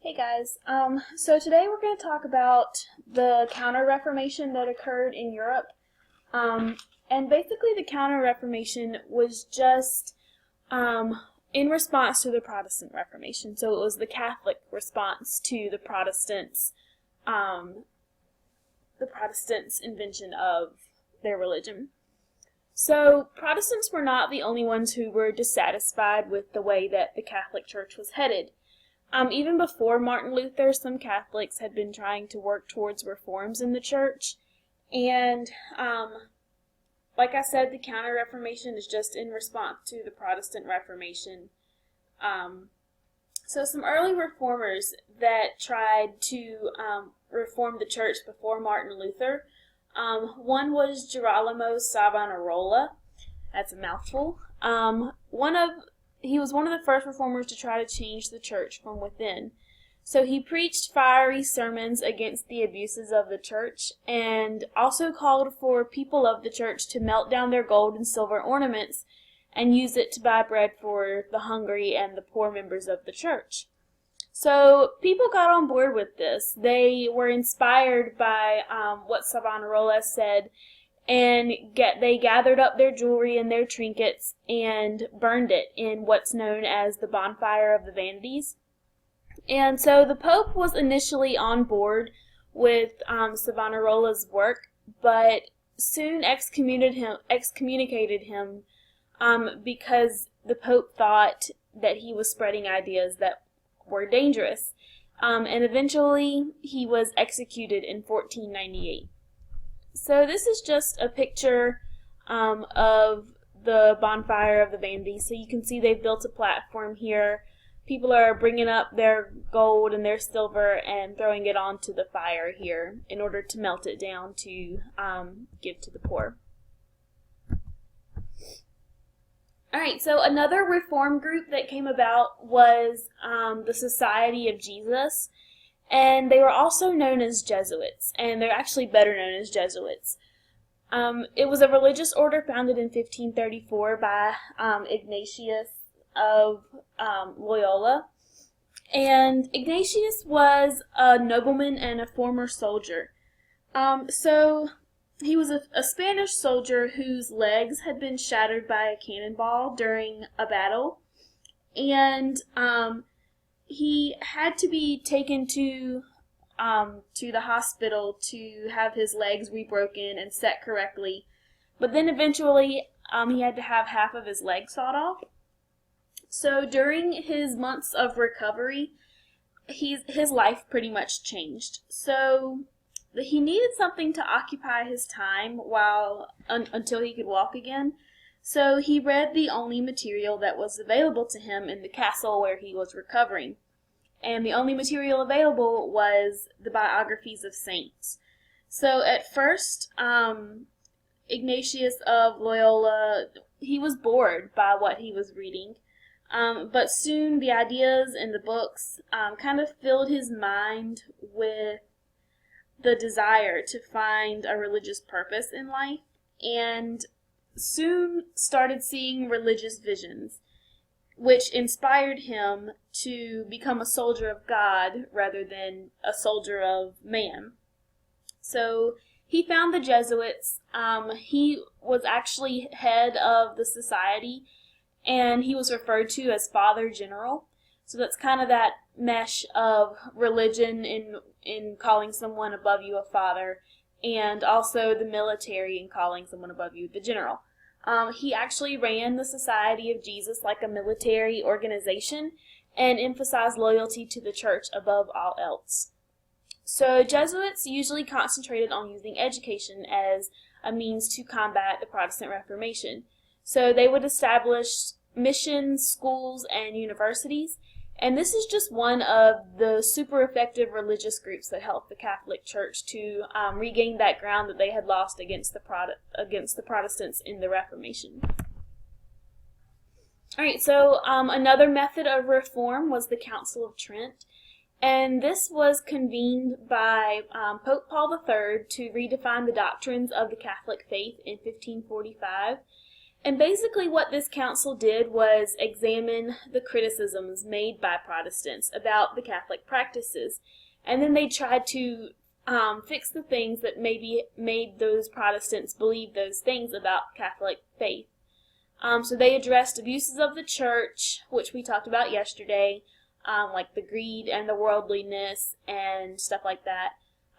Hey guys, so today we're going to talk about the Counter-Reformation that occurred in Europe. And basically the Counter-Reformation was just in response to the Protestant Reformation. So it was the Catholic response to the Protestants' invention of their religion. So Protestants were not the only ones who were dissatisfied with the way that the Catholic Church was headed. Even before Martin Luther, some Catholics had been trying to work towards reforms in the church. And like I said, the Counter-Reformation is just in response to the Protestant Reformation. So some early reformers that tried to reform the church before Martin Luther, one was Girolamo Savonarola. That's a mouthful. He was one of the first reformers to try to change the church from within. So he preached fiery sermons against the abuses of the church and also called for people of the church to melt down their gold and silver ornaments and use it to buy bread for the hungry and the poor members of the church. So people got on board with this. They were inspired by what Savonarola said, and they gathered up their jewelry and their trinkets and burned it in what's known as the Bonfire of the Vanities. And so the Pope was initially on board with Savonarola's work, but soon excommunicated him because the Pope thought that he was spreading ideas that were dangerous. And eventually he was executed in 1498. So this is just a picture of the Bonfire of the Vanities. So you can see they've built a platform here. People are bringing up their gold and their silver and throwing it onto the fire here in order to melt it down to give to the poor. Alright, so another reform group that came about was the Society of Jesus. And they were also known as Jesuits, and they're actually better known as Jesuits. It was a religious order founded in 1534 by Ignatius of Loyola. And Ignatius was a nobleman and a former soldier. So he was a Spanish soldier whose legs had been shattered by a cannonball during a battle. And he had to be taken to the hospital to have his legs rebroken and set correctly. But then eventually he had to have half of his leg sawed off. So during his months of recovery, his life pretty much changed. So he needed something to occupy his time until he could walk again. So he read the only material that was available to him in the castle where he was recovering. And the only material available was the biographies of saints. So at first, Ignatius of Loyola, he was bored by what he was reading. But soon the ideas in the books kind of filled his mind with the desire to find a religious purpose in life, and soon started seeing religious visions, which inspired him to become a soldier of God rather than a soldier of man. So he found the Jesuits. He was actually head of the society, and he was referred to as Father General. So that's kind of that mesh of religion in calling someone above you a father, and also the military in calling someone above you the general. He actually ran the Society of Jesus like a military organization and emphasized loyalty to the church above all else. So Jesuits usually concentrated on using education as a means to combat the Protestant Reformation. So they would establish missions, schools, and universities. And this is just one of the super effective religious groups that helped the Catholic Church to regain that ground that they had lost against the Protestants in the Reformation. Alright, so another method of reform was the Council of Trent. And this was convened by Pope Paul III to redefine the doctrines of the Catholic faith in 1545. And basically what this council did was examine the criticisms made by Protestants about the Catholic practices. And then they tried to fix the things that maybe made those Protestants believe those things about Catholic faith. So they addressed abuses of the church, which we talked about yesterday, like the greed and the worldliness and stuff like that.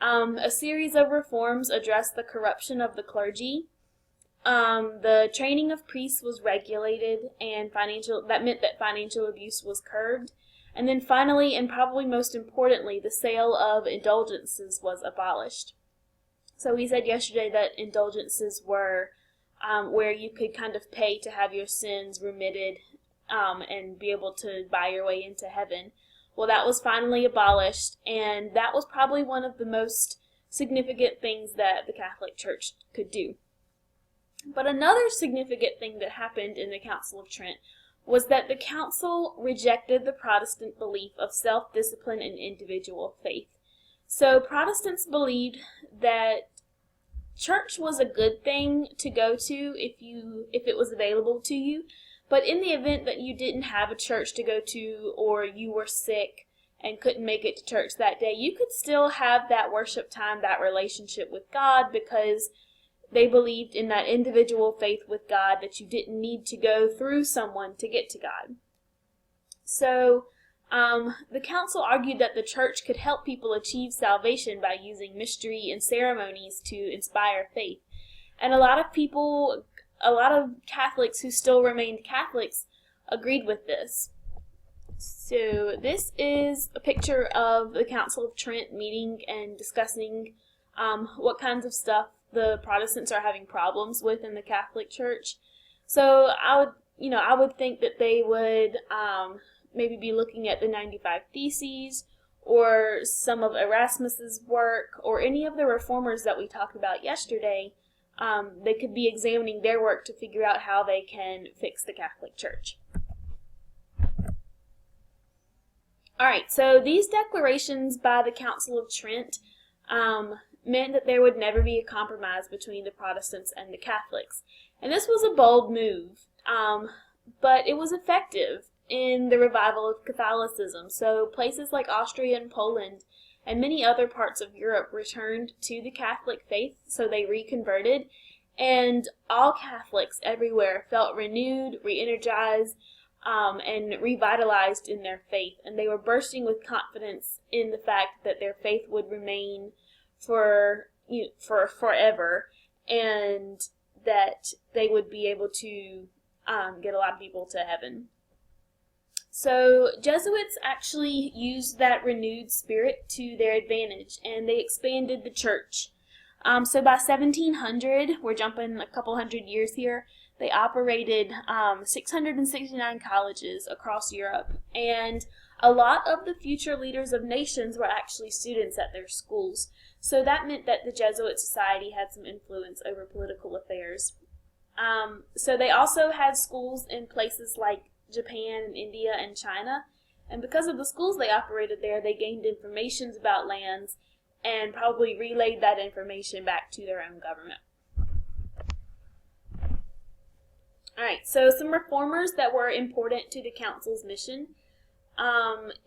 A series of reforms addressed the corruption of the clergy. The training of priests was regulated, and that meant that financial abuse was curbed. And then finally, and probably most importantly, the sale of indulgences was abolished. So we said yesterday that indulgences were where you could kind of pay to have your sins remitted and be able to buy your way into heaven. Well, that was finally abolished, and that was probably one of the most significant things that the Catholic Church could do. But another significant thing that happened in the Council of Trent was that the council rejected the Protestant belief of self-discipline and individual faith. So Protestants believed that church was a good thing to go to if it was available to you, but in the event that you didn't have a church to go to, or you were sick and couldn't make it to church that day, you could still have that worship time, that relationship with God, because they believed in that individual faith with God, that you didn't need to go through someone to get to God. So the council argued that the church could help people achieve salvation by using mystery and ceremonies to inspire faith. And a lot of Catholics who still remained Catholics agreed with this. So this is a picture of the Council of Trent meeting and discussing what kinds of stuff the Protestants are having problems with in the Catholic Church. So I would think that they would maybe be looking at the 95 Theses, or some of Erasmus's work, or any of the reformers that we talked about yesterday. They could be examining their work to figure out how they can fix the Catholic Church. Alright, so these declarations by the Council of Trent meant that there would never be a compromise between the Protestants and the Catholics. And this was a bold move, but it was effective in the revival of Catholicism. So places like Austria and Poland and many other parts of Europe returned to the Catholic faith, so they reconverted, and all Catholics everywhere felt renewed, re-energized, and revitalized in their faith, and they were bursting with confidence in the fact that their faith would remain for forever, and that they would be able to get a lot of people to heaven. So Jesuits actually used that renewed spirit to their advantage, and they expanded the church. So by 1700, we're jumping a couple hundred years here, they operated 669 colleges across Europe, and a lot of the future leaders of nations were actually students at their schools. So that meant that the Jesuit Society had some influence over political affairs. So they also had schools in places like Japan and India and China, and because of the schools they operated there, they gained information about lands and probably relayed that information back to their own government. Alright, so some reformers that were important to the council's mission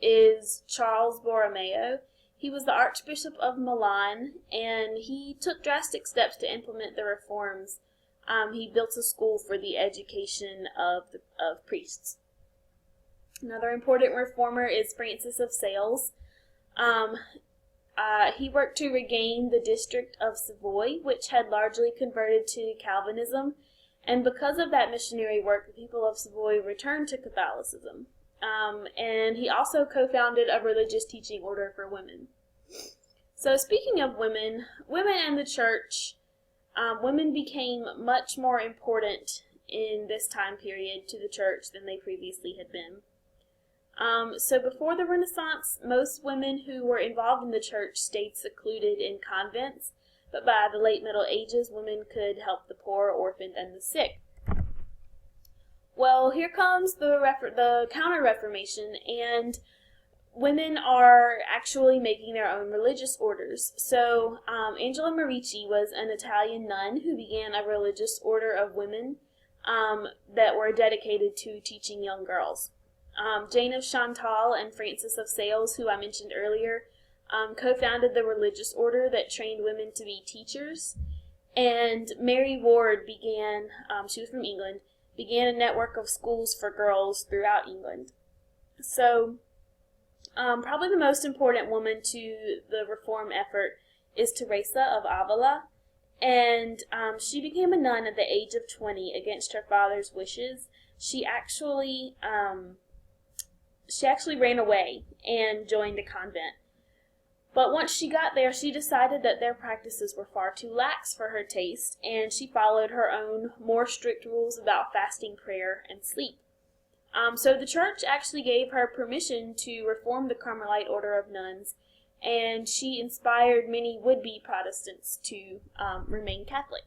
is Charles Borromeo. He was the Archbishop of Milan, and he took drastic steps to implement the reforms. He built a school for the education of priests. Another important reformer is Francis of Sales. He worked to regain the district of Savoy, which had largely converted to Calvinism, and because of that missionary work, the people of Savoy returned to Catholicism. And he also co-founded a religious teaching order for women. So speaking of women and the church, women became much more important in this time period to the church than they previously had been. So before the Renaissance, most women who were involved in the church stayed secluded in convents, but by the late Middle Ages, women could help the poor, orphaned, and the sick. Well, here comes the Counter-Reformation, and women are actually making their own religious orders. So Angela Merici was an Italian nun who began a religious order of women that were dedicated to teaching young girls. Jane of Chantal and Frances of Sales, who I mentioned earlier, co-founded the religious order that trained women to be teachers. And Mary Ward began, she was from England, began a network of schools for girls throughout England. So, probably the most important woman to the reform effort is Teresa of Avila. And she became a nun at the age of 20 against her father's wishes. She actually ran away and joined a convent. But once she got there, she decided that their practices were far too lax for her taste, and she followed her own more strict rules about fasting, prayer, and sleep. So the church actually gave her permission to reform the Carmelite order of nuns, and she inspired many would-be Protestants to remain Catholic.